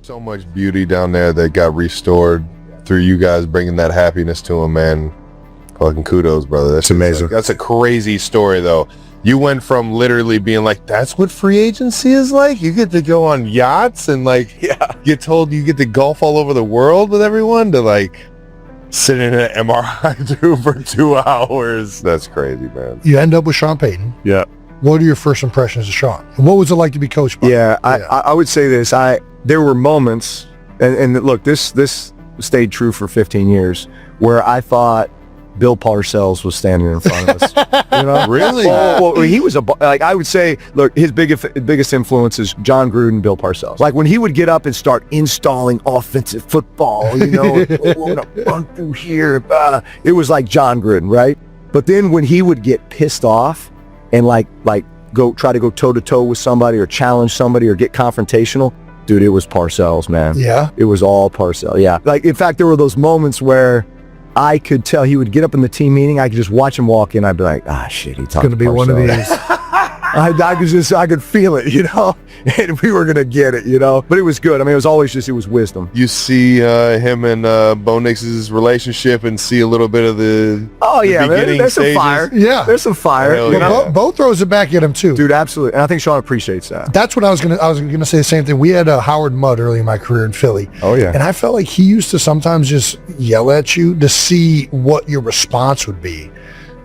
So much beauty down there that got restored through you guys bringing that happiness to him, man. Fucking kudos, brother. That's amazing. That's a crazy story, though. You went from literally being like, that's what free agency is like? You get to go on yachts and get told you get to golf all over the world with everyone, to like sit in an MRI tube for 2 hours. That's crazy, man. You end up with Sean Payton. Yeah. What are your first impressions of Sean? And what was it like to be coached by him? Yeah, I would say this. There were moments, and look, this stayed true for 15 years, where I thought Bill Parcells was standing in front of us. You know? Really? Well, he was I would say, look, his biggest influence is John Gruden, Bill Parcells. Like when he would get up and start installing offensive football, you know, we're gonna run through here. It was like John Gruden, right? But then when he would get pissed off and like go try to go toe to toe with somebody or challenge somebody or get confrontational, dude, it was Parcells, man. Yeah. It was all Parcells. Yeah. Like, in fact, there were those moments where I could tell he would get up in the team meeting. I could just watch him walk in. I'd be like, shit, he's going to be one of these. I could feel it, you know, and we were going to get it, you know, but it was good. I mean, it was wisdom. You see him and Bo Nix's relationship and see a little bit of the there's some fire. Yeah. There's some fire. You know? Bo throws it back at him too. Dude, absolutely. And I think Sean appreciates that. That's what I was gonna say the same thing. We had Howard Mudd early in my career in Philly. Oh yeah. And I felt like he used to sometimes just yell at you to see what your response would be.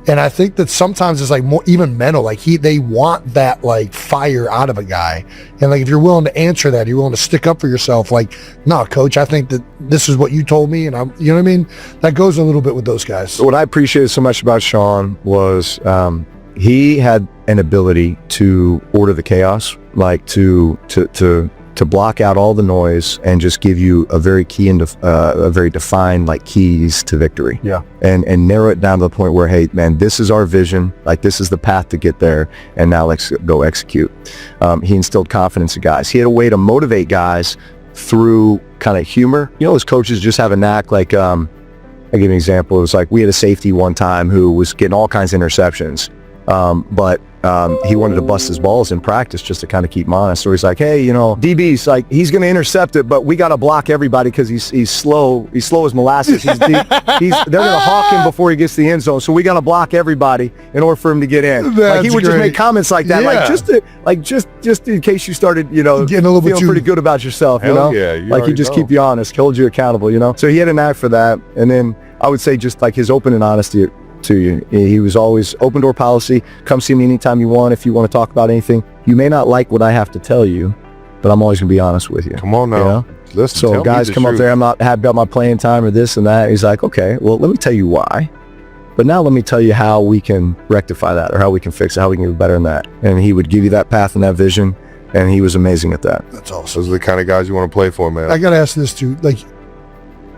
And I think that sometimes it's like more even mental, like they want that like fire out of a guy. And like if you're willing to answer that, you're willing to stick up for yourself, like, no, coach, I think that this is what you told me, and you know what I mean? That goes a little bit with those guys. What I appreciated so much about Sean was he had an ability to order the chaos, like to block out all the noise and just give you a very key and a very defined like keys to victory. Yeah. And narrow it down to the point where, hey man, this is our vision, like this is the path to get there, and now let's go execute. He instilled confidence in guys. He had a way to motivate guys through kind of humor. You know, those coaches just have a knack, like I'll give you an example. It was like we had a safety one time who was getting all kinds of interceptions. But he wanted to bust his balls in practice just to kind of keep him honest. So he's like, hey, you know, DB's like, he's going to intercept it, but we got to block everybody because he's slow. He's slow as molasses. They're going to hawk him before he gets to the end zone. So we got to block everybody in order for him to get in. That's like he would great. just make comments like that, like just in case you started, you know, getting a little bit pretty good about yourself, you know? Yeah, you like he just keep you honest, hold you accountable, you know? So he had a knack for that. And then I would say just like his open and honesty to you. He was always open door policy. Come see me anytime you want if you want to talk about anything. You may not like what I have to tell you, but I'm always going to be honest with you. Come on now. You know? Listen, so guys come up there, I'm not happy about my playing time or this and that. He's like, okay, well, let me tell you why. But now let me tell you how we can rectify that or how we can fix it, how we can get better than that. And he would give you that path and that vision, and he was amazing at that. That's awesome. Those are the kind of guys you want to play for, man. I got to ask this too, like,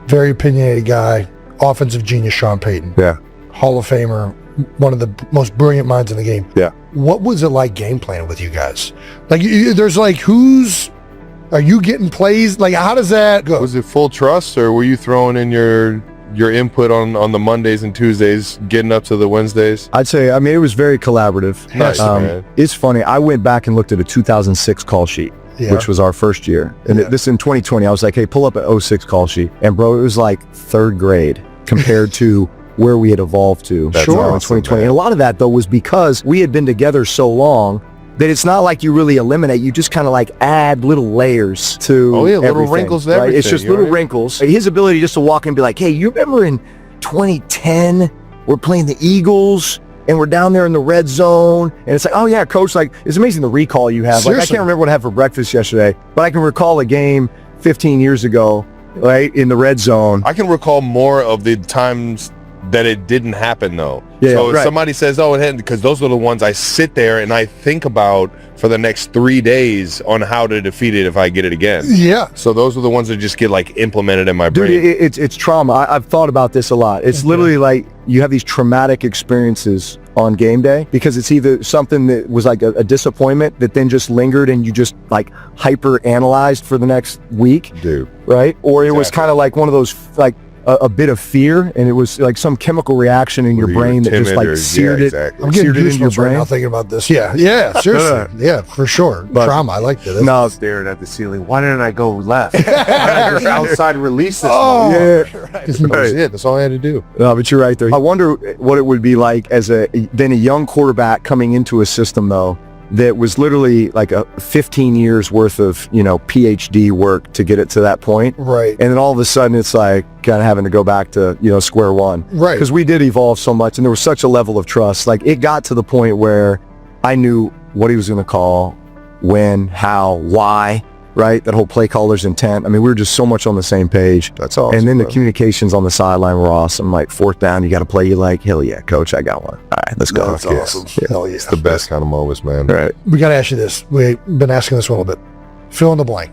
very opinionated guy, offensive genius Sean Payton. Yeah. Hall of Famer, one of the most brilliant minds in the game. Yeah. What was it like game planning with you guys? Like, there's like, are you getting plays? Like, how does that go? Was it full trust, or were you throwing in your input on the Mondays and Tuesdays, getting up to the Wednesdays? I'd say, I mean, it was very collaborative. Nice, man. It's funny. I went back and looked at a 2006 call sheet, which was our first year. And this in 2020, I was like, hey, pull up an 06 call sheet. And bro, it was like third grade compared to where we had evolved to in 2020. Man. And a lot of that, though, was because we had been together so long that it's not like you really eliminate. You just kind of like add little layers to little wrinkles to everything. It's just little wrinkles. His ability just to walk in and be like, hey, you remember in 2010, we're playing the Eagles and we're down there in the red zone, and it's like, oh yeah, coach, like, it's amazing the recall you have. Seriously. Like, I can't remember what I had for breakfast yesterday, but I can recall a game 15 years ago, right, in the red zone. I can recall more of the times that it didn't happen, though. Yeah, so if somebody says, oh, it happened, because those are the ones I sit there and I think about for the next 3 days on how to defeat it if I get it again. Yeah. So those are the ones that just get like implemented in my brain. Dude, it's trauma. I've thought about this a lot. It's literally like you have these traumatic experiences on game day because it's either something that was like a disappointment that then just lingered and you just like hyper analyzed for the next week. Dude. Right? Or it was kind of like one of those like a bit of fear, and it was like some chemical reaction in your brain that just like seared it. I'm getting goosebumps right now thinking about this. Yeah, seriously. Yeah, for sure. But trauma, I like that. No, staring at the ceiling. Why didn't I go left? Why didn't I just outside release this? That was it. That's all I had to do. No, but you're right there. I wonder what it would be like as a young quarterback coming into a system though that was literally like a 15 years worth of, PhD work to get it to that point. Right. And then all of a sudden it's like kind of having to go back to, square one. Right. Because we did evolve so much and there was such a level of trust. Like it got to the point where I knew what he was going to call, when, how, why, right? That whole play caller's intent. I mean, we were just so much on the same page. That's awesome. And then the communications on the sideline were awesome. Like fourth down, you got to play. You like, hell yeah, coach, I got one. All right, let's go. That's awesome. Yeah. Hell yeah. It's the best kind of moments, man. Right. We got to ask you this. We've been asking this one a little bit. Fill in the blank.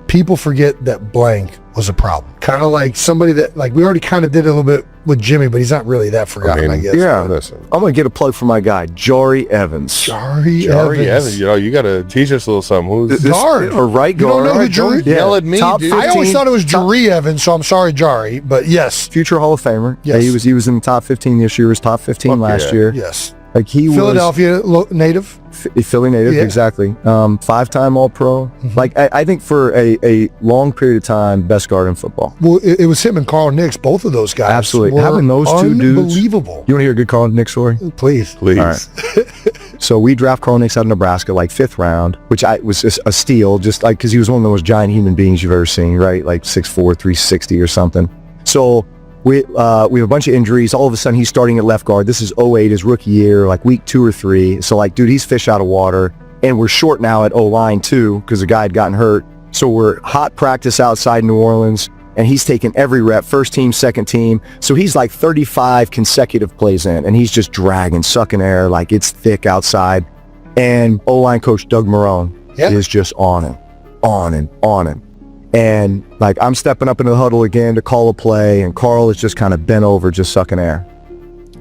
People forget that blank was a problem. Kind of like somebody that, like, we already kind of did a little bit with Jimmy, but he's not really that forgotten, I guess. Yeah. Listen. I'm going to get a plug for my guy, Jari Evans. Jari Evans. You got to teach us a little something. Who's this guard? Or right You guard. don't know who Jari? Don't yell at me, dude. I always thought it was Jari Evans, so I'm sorry, Jari, but yes. Future Hall of Famer. Yes. Yeah, he was in the top 15 this year. He was top 15 last year. Yes. Like he Philadelphia native. Philly native, exactly. 5-time All-Pro. Like I think for a long period of time, best guard in football. Well, it was him and Carl Nicks, both of those guys. Absolutely. Were having those two dudes. Unbelievable. You want to hear a good Carl Nicks story? Please. All right. So we draft Carl Nicks out of Nebraska, like 5th round, which was a steal, just like because he was one of the most giant human beings you've ever seen, right? Like 6'4", 360 or something. So we have a bunch of injuries. All of a sudden, he's starting at left guard. This is 2008, his rookie year, like week 2 or 3. So like, dude, he's fish out of water. And we're short now at O-line too, because the guy had gotten hurt. So we're hot practice outside New Orleans, and he's taking every rep, first team, second team. So he's like 35 consecutive plays in, and he's just dragging, sucking air, like it's thick outside. And O-line coach Doug Marrone is just on him. And like I'm stepping up into the huddle again to call a play, and Carl is just kind of bent over, just sucking air.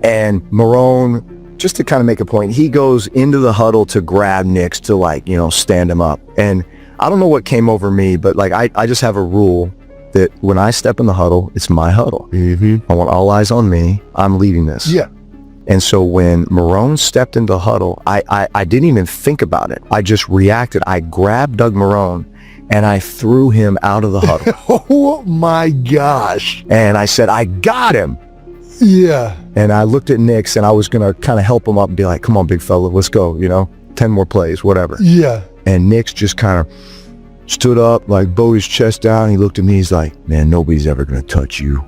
And Marrone, just to kind of make a point, he goes into the huddle to grab Nicks to like, stand him up. And I don't know what came over me, but like I just have a rule that when I step in the huddle, it's my huddle. I want all eyes on me. I'm leading this. Yeah. And so when Marrone stepped into the huddle, I didn't even think about it. I just reacted. I grabbed Doug Marrone and I threw him out of the huddle. Oh my gosh. And I said, I got him. Yeah. And I looked at Nicks and I was going to kind of help him up and be like, come on, big fella, let's go, 10 more plays, whatever. Yeah. And Nicks just kind of stood up, like bowed his chest down. He looked at me, he's like, man, nobody's ever going to touch you.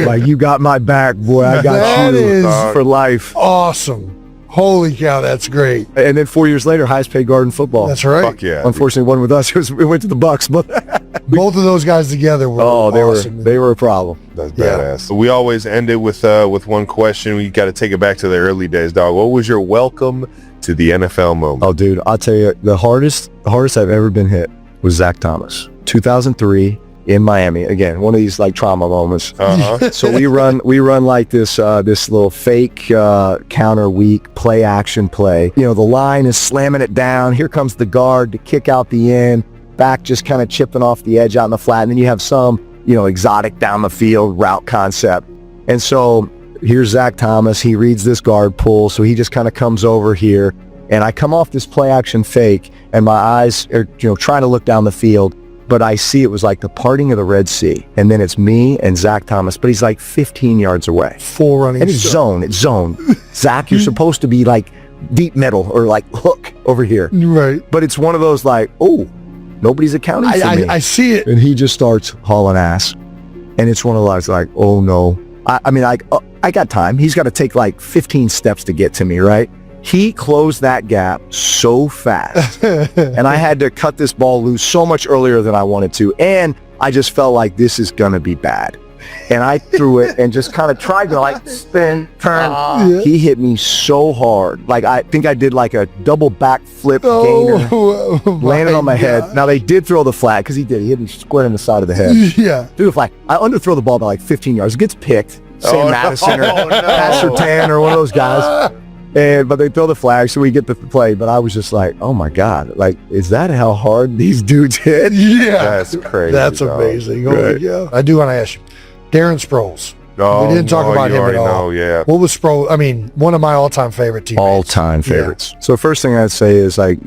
Like, you got my back, boy. I got you for life. Awesome. Holy cow, that's great. And then 4 years later, highest paid guard in football. That's right. Fuck yeah. Unfortunately, one with us. It went to the Bucks, but both of those guys together were awesome. They were a problem. That's badass. We always end it with one question. We got to take it back to the early days, dog. What was your welcome to the NFL moment? Oh, dude, I'll tell you, the hardest I've ever been hit was Zach Thomas. 2003 in Miami. Again, one of these like trauma moments. So we run like this little fake counter weak play action play. The line is slamming it down. Here comes the guard to kick out the end. Back just kind of chipping off the edge out in the flat. And then you have some, exotic down the field route concept. And so here's Zach Thomas. He reads this guard pull. So he just kind of comes over here. And I come off this play action fake and my eyes are, trying to look down the field. But I see it was like the parting of the Red Sea. And then it's me and Zach Thomas, but he's like 15 yards away. Full running. And it's zone. Zach, you're supposed to be like deep middle or like hook over here. Right. But it's one of those like, oh, nobody's accounting for me. I see it. And he just starts hauling ass. And it's one of those like, oh no. I got time. He's got to take like 15 steps to get to me, right? He closed that gap so fast. And I had to cut this ball loose so much earlier than I wanted to. And I just felt like this is going to be bad. And I threw it and just kind of tried to like spin, turn. Yeah. He hit me so hard. Like I think I did like a double backflip gainer. Landed on my head. Now they did throw the flag because he did. He hit me square in the side of the head. Yeah. Threw the flag. I underthrow the ball by like 15 yards. It gets picked. Sam Madison or Pastor Tan or one of those guys. But they throw the flag, so we get to play. But I was just like, oh my God, like, is that how hard these dudes hit? Yeah. That's crazy. That's dog. amazing. Oh, Right. yeah. I do want to ask you, Darren Sproles. Oh, We didn't talk no, about you him at already all. know, yeah. What was Sproles? I mean, one of my all-time favorite teammates. All-time favorites. So first thing I'd say is, like,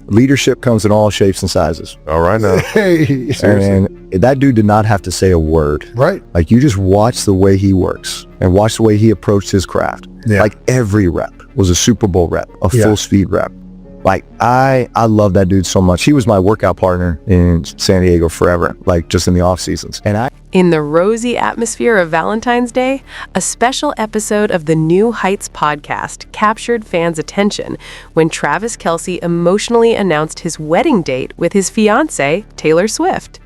leadership comes in all shapes and sizes. All right now. Hey. And that dude did not have to say a word. Right. Like, you just watch the way he works and watch the way he approached his craft. Yeah. Like, every rep was a Super Bowl rep, a Yeah. full speed rep. Like, I love that dude so much. He was my workout partner in San Diego forever, like, just in the off seasons. And In the rosy atmosphere of Valentine's Day, a special episode of the New Heights podcast captured fans' attention when Travis Kelce emotionally announced his wedding date with his fiancé, Taylor Swift.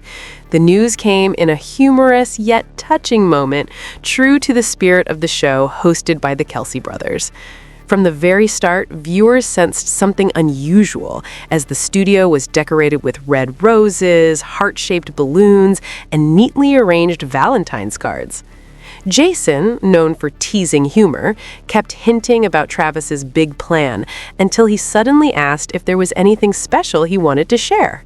The news came in a humorous yet touching moment, true to the spirit of the show hosted by the Kelce brothers. From the very start, viewers sensed something unusual as the studio was decorated with red roses, heart-shaped balloons, and neatly arranged Valentine's cards. Jason, known for teasing humor, kept hinting about Travis's big plan until he suddenly asked if there was anything special he wanted to share.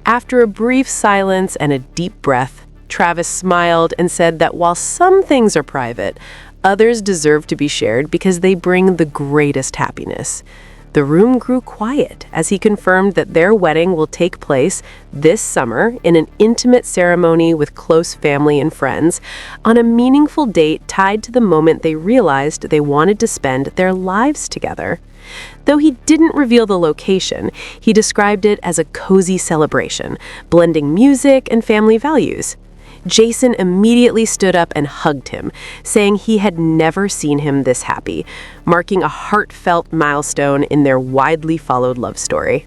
After a brief silence and a deep breath, Travis smiled and said that while some things are private, others deserve to be shared because they bring the greatest happiness. The room grew quiet as he confirmed that their wedding will take place this summer in an intimate ceremony with close family and friends on a meaningful date tied to the moment they realized they wanted to spend their lives together. Though he didn't reveal the location, he described it as a cozy celebration, blending music and family values. Jason immediately stood up and hugged him, saying he had never seen him this happy, marking a heartfelt milestone in their widely followed love story.